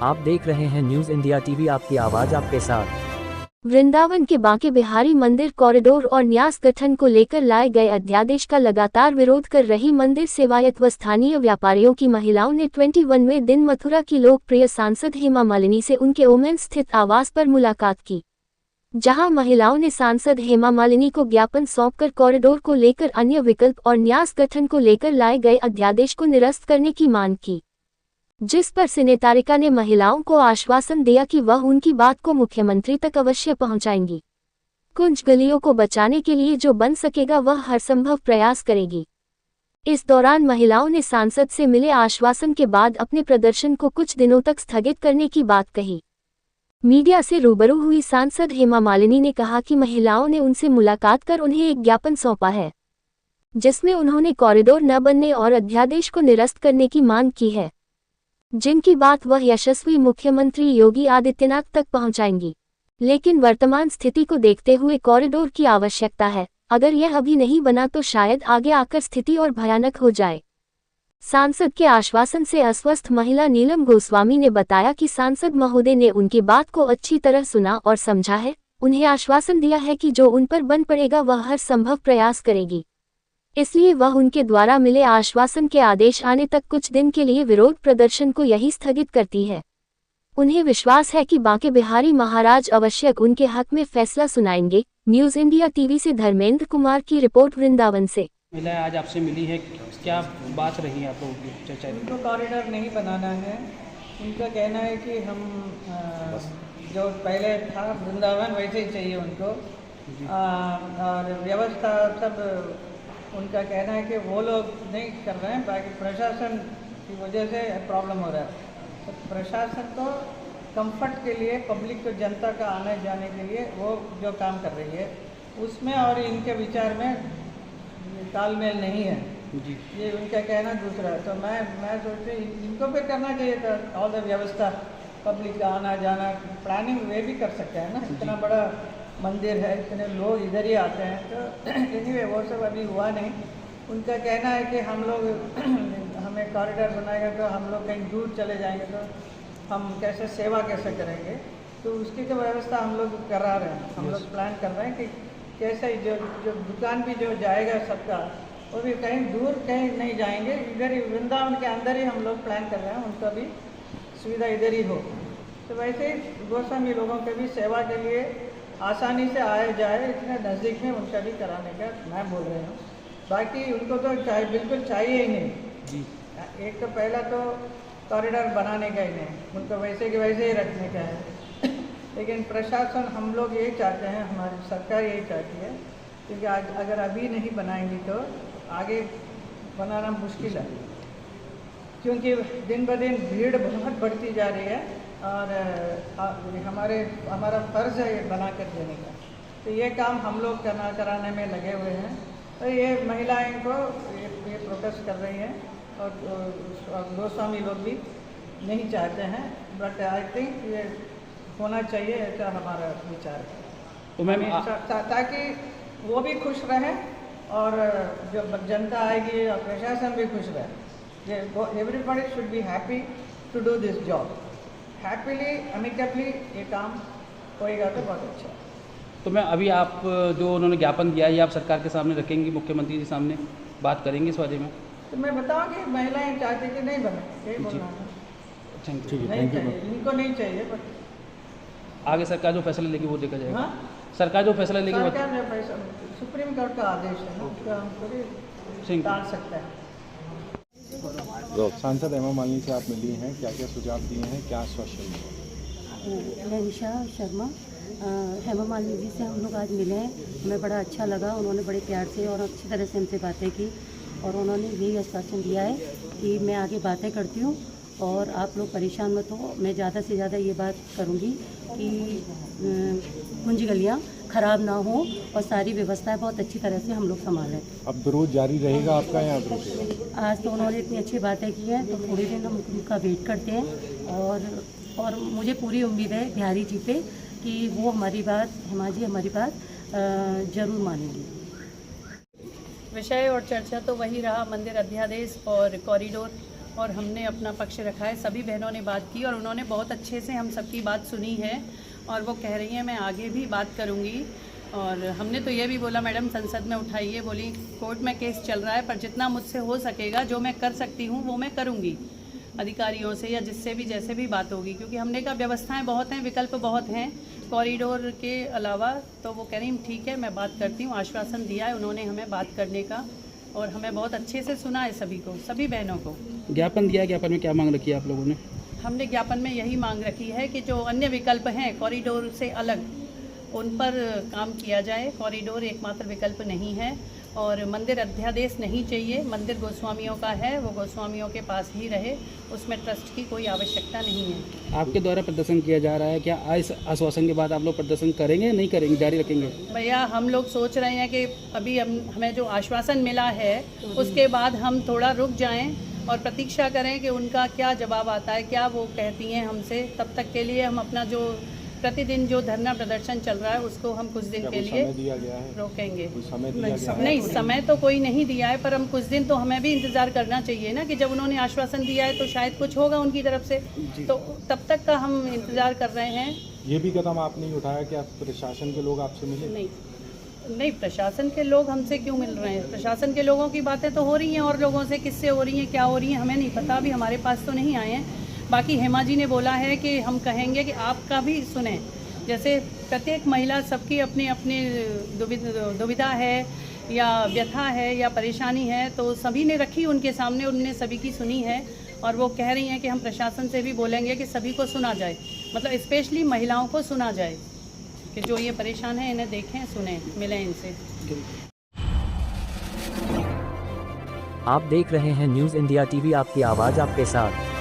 आप देख रहे हैं न्यूज इंडिया टीवी, आपकी आवाज आपके साथ। वृंदावन के बांके बिहारी मंदिर कॉरिडोर और न्यास गठन को लेकर लाए गए अध्यादेश का लगातार विरोध कर रही मंदिर सेवायत व स्थानीय व्यापारियों की महिलाओं ने 21वें दिन मथुरा की लोकप्रिय सांसद हेमा मालिनी से उनके ओमेन स्थित आवास पर मुलाकात की, जहां महिलाओं ने सांसद हेमा मालिनी को ज्ञापन सौंपकर कॉरिडोर को लेकर अन्य विकल्प और न्यास गठन को लेकर लाए गए अध्यादेश को निरस्त करने की मांग की, जिस पर सिनेतारिका ने महिलाओं को आश्वासन दिया कि वह उनकी बात को मुख्यमंत्री तक अवश्य पहुंचाएंगी। कुंज गलियों को बचाने के लिए जो बन सकेगा वह हरसंभव प्रयास करेगी। इस दौरान महिलाओं ने सांसद से मिले आश्वासन के बाद अपने प्रदर्शन को कुछ दिनों तक स्थगित करने की बात कही। मीडिया से रूबरू हुई सांसद हेमा मालिनी ने कहा कि महिलाओं ने उनसे मुलाकात कर उन्हें एक ज्ञापन सौंपा है, जिसमें उन्होंने कॉरिडोर न बनने और अध्यादेश को निरस्त करने की मांग की है, जिनकी बात वह यशस्वी मुख्यमंत्री योगी आदित्यनाथ तक पहुंचाएंगी। लेकिन वर्तमान स्थिति को देखते हुए कॉरिडोर की आवश्यकता है। अगर यह अभी नहीं बना तो शायद आगे आकर स्थिति और भयानक हो जाए। सांसद के आश्वासन से अस्वस्थ महिला नीलम गोस्वामी ने बताया कि सांसद महोदय ने उनकी बात को अच्छी तरह सुना और समझा है। उन्हें आश्वासन दिया है कि जो उन पर बन पड़ेगा वह हर संभव प्रयास करेगी, इसलिए वह उनके द्वारा मिले आश्वासन के आदेश आने तक कुछ दिन के लिए विरोध प्रदर्शन को यही स्थगित करती है। उन्हें विश्वास है कि बांके बिहारी महाराज अवश्य उनके हक में फैसला सुनाएंगे। न्यूज इंडिया टीवी से धर्मेंद्र कुमार की रिपोर्ट वृंदावन से। महिलाएं आज आपसे मिली है, क्या बात रही है आप लोगों की चर्चा? उनको कॉरिडोर नहीं बनाना है। उनका कहना है कि हम जो पहले था वृंदावन वैसे ही चाहिए उनको, और व्यवस्था सब उनका कहना है कि वो लोग नहीं कर रहे हैं, बाकी प्रशासन की वजह से प्रॉब्लम हो रहा है। तो प्रशासन को कंफर्ट के लिए, पब्लिक को, जनता का आने जाने के लिए वो जो काम कर रही है उसमें और इनके विचार में तालमेल नहीं है जी। ये उनका कहना दूसरा है। तो मैं सोचती इनको भी करना चाहिए था। ऑल द व्यवस्था, पब्लिक का आना जाना, प्लानिंग वे भी कर सकते हैं ना। इतना बड़ा मंदिर है, इतने लोग इधर ही आते हैं। तो एनीवे वो सब अभी हुआ नहीं। उनका कहना है कि हम लोग हमें कॉरिडोर बनाएगा तो हम लोग कहीं दूर चले जाएंगे तो हम कैसे सेवा कैसे करेंगे। तो उसकी तो व्यवस्था हम लोग करा रहे हैं। हम लोग प्लान कर रहे हैं कि कैसे जो दुकान भी जो जाएगा सबका, वो भी कहीं दूर कहीं नहीं जाएंगे, इधर ही वृंदावन के अंदर ही हम लोग प्लान कर रहे हैं, उनका भी सुविधा इधर ही हो। तो वैसे ही गोस्वामी लोगों के भी सेवा के लिए आसानी से आए जाए, इतने नज़दीक में उनका भी कराने का मैं बोल रही हूँ। बाकी उनको तो बिल्कुल चाहिए ही नहीं जी। एक तो पहला तो कॉरिडोर बनाने का ही नहीं, उनको वैसे के वैसे ही रखने का है। लेकिन प्रशासन, हम लोग यही चाहते हैं, हमारी सरकार यही चाहती है, क्योंकि आज अगर अभी नहीं बनाएंगी तो आगे बनाना मुश्किल है, क्योंकि दिन ब दिन भीड़ बहुत बढ़ती जा रही है और हमारा फ़र्ज़ है ये बना कर देने का। तो ये काम हम लोग कराने में लगे हुए हैं। तो ये महिलाएं को ये प्रोटेस्ट कर रही हैं और गोस्वामी लोग भी नहीं चाहते हैं, बट आई थिंक ये होना चाहिए, ऐसा हमारा विचार है। तो मैम ताकि वो भी खुश रहे और जो जनता आएगी और प्रशासन भी खुश रहे। Everybody should be happy to do this job. Happily, amicably ये काम होएगा तो बहुत अच्छा है। तो मैं अभी आप जो उन्होंने ज्ञापन दिया है आप सरकार के सामने रखेंगी, मुख्यमंत्री के सामने बात करेंगे इस बारे में? तो मैं बताऊँगी महिलाएं चाहती कि नहीं बने, यही बोलना है। Thank you. नहीं चाहिए, इनको नहीं चाहिए, बट आगे सरकार जो फैसला लेगी वो देखा जाएगा। हाँ? सरकार जो फैसला लेगी वो सरकार जो फैसला, सुप्रीम कोर्ट का आदेश है ना, उसका हम थोड़ी टाल सकते हैं। सांसद हेमा मालिनी से आप मिली हैं, क्या क्या सुझाव दिए हैं, क्या आश्वासन दिए? मैं निशा शर्मा, हेमा मालिनी जी से हम लोग आज मिले हैं। हमें बड़ा अच्छा लगा। उन्होंने बड़े प्यार से और अच्छी तरह से हमसे बातें की और उन्होंने यही आश्वासन दिया है कि मैं आगे बातें करती हूँ और आप लोग परेशान मत हो। मैं ज़्यादा से ज़्यादा ये बात करूँगी कि कुंज गलियाँ ख़राब ना हो और सारी व्यवस्थाएं बहुत अच्छी तरह से हम लोग संभालें। अब विरोध जारी रहेगा आपका यहाँ पर? आज तो उन्होंने इतनी अच्छी बातें की हैं, तो थोड़े दिन हम उनका वेट करते हैं और मुझे पूरी उम्मीद है बिहारी जी पे कि वो हमारी बात, हेमा जी हमारी बात ज़रूर मानेंगी। विषय और चर्चा तो वही रहा, मंदिर अध्यादेश और कॉरिडोर और हमने अपना पक्ष रखा है। सभी बहनों ने बात की और उन्होंने बहुत अच्छे से हम सबकी बात सुनी है और वो कह रही हैं मैं आगे भी बात करूँगी। और हमने तो ये भी बोला मैडम संसद में उठाइए, बोली कोर्ट में केस चल रहा है पर जितना मुझसे हो सकेगा जो मैं कर सकती हूँ वो मैं करूँगी अधिकारियों से या जिससे भी जैसे भी बात होगी, क्योंकि हमने कहा व्यवस्थाएं बहुत हैं, विकल्प बहुत हैं कॉरिडोर के अलावा। तो वो कह रही ठीक है मैं बात करती हूँ, आश्वासन दिया है उन्होंने हमें बात करने का और हमें बहुत अच्छे से सुना है सभी को, सभी बहनों को। ज्ञापन दिया है, ज्ञापन में क्या मांग रखी है आप लोगों ने? हमने ज्ञापन में यही मांग रखी है कि जो अन्य विकल्प हैं कॉरिडोर से अलग उन पर काम किया जाए। कॉरिडोर एकमात्र विकल्प नहीं है और मंदिर अध्यादेश नहीं चाहिए। मंदिर गोस्वामियों का है, वो गोस्वामियों के पास ही रहे, उसमें ट्रस्ट की कोई आवश्यकता नहीं है। आपके द्वारा प्रदर्शन किया जा रहा है, क्या इस आश्वासन के बाद आप लोग प्रदर्शन करेंगे नहीं करेंगे, जारी रखेंगे? भैया हम लोग सोच रहे हैं कि अभी हमें जो आश्वासन मिला है उसके बाद हम थोड़ा रुक जाएं और प्रतीक्षा करें कि उनका क्या जवाब आता है, क्या वो कहती हैं हमसे। तब तक के लिए हम अपना जो प्रतिदिन जो धरना प्रदर्शन चल रहा है उसको हम कुछ दिन के लिए रोकेंगे। नहीं, समय तो कोई नहीं दिया है पर हम कुछ दिन तो हमें भी इंतज़ार करना चाहिए ना कि जब उन्होंने आश्वासन दिया है तो शायद कुछ होगा उनकी तरफ से, तो तब तक का हम इंतज़ार कर रहे हैं। ये भी कदम आपने उठाया कि आप प्रशासन के लोग आपसे मिले? नहीं, प्रशासन के लोग हमसे क्यों मिल रहे हैं? प्रशासन के लोगों की बातें तो हो रही हैं और लोगों से किससे हो रही हैं, क्या हो रही हैं हमें नहीं पता, अभी हमारे पास तो नहीं आए हैं। बाकी हेमा जी ने बोला है कि हम कहेंगे कि आपका भी सुने, जैसे प्रत्येक महिला सबकी अपनी अपनी दुविधा है या व्यथा है या परेशानी है तो सभी ने रखी उनके सामने, उनने सभी की सुनी है और वो कह रही हैं कि हम प्रशासन से भी बोलेंगे कि सभी को सुना जाए, मतलब स्पेशली महिलाओं को सुना जाए कि जो ये परेशान है इन्हें देखें, सुने, मिलें इनसे। आप देख रहे हैं न्यूज़ इंडिया टीवी, आपकी आवाज़ आपके साथ।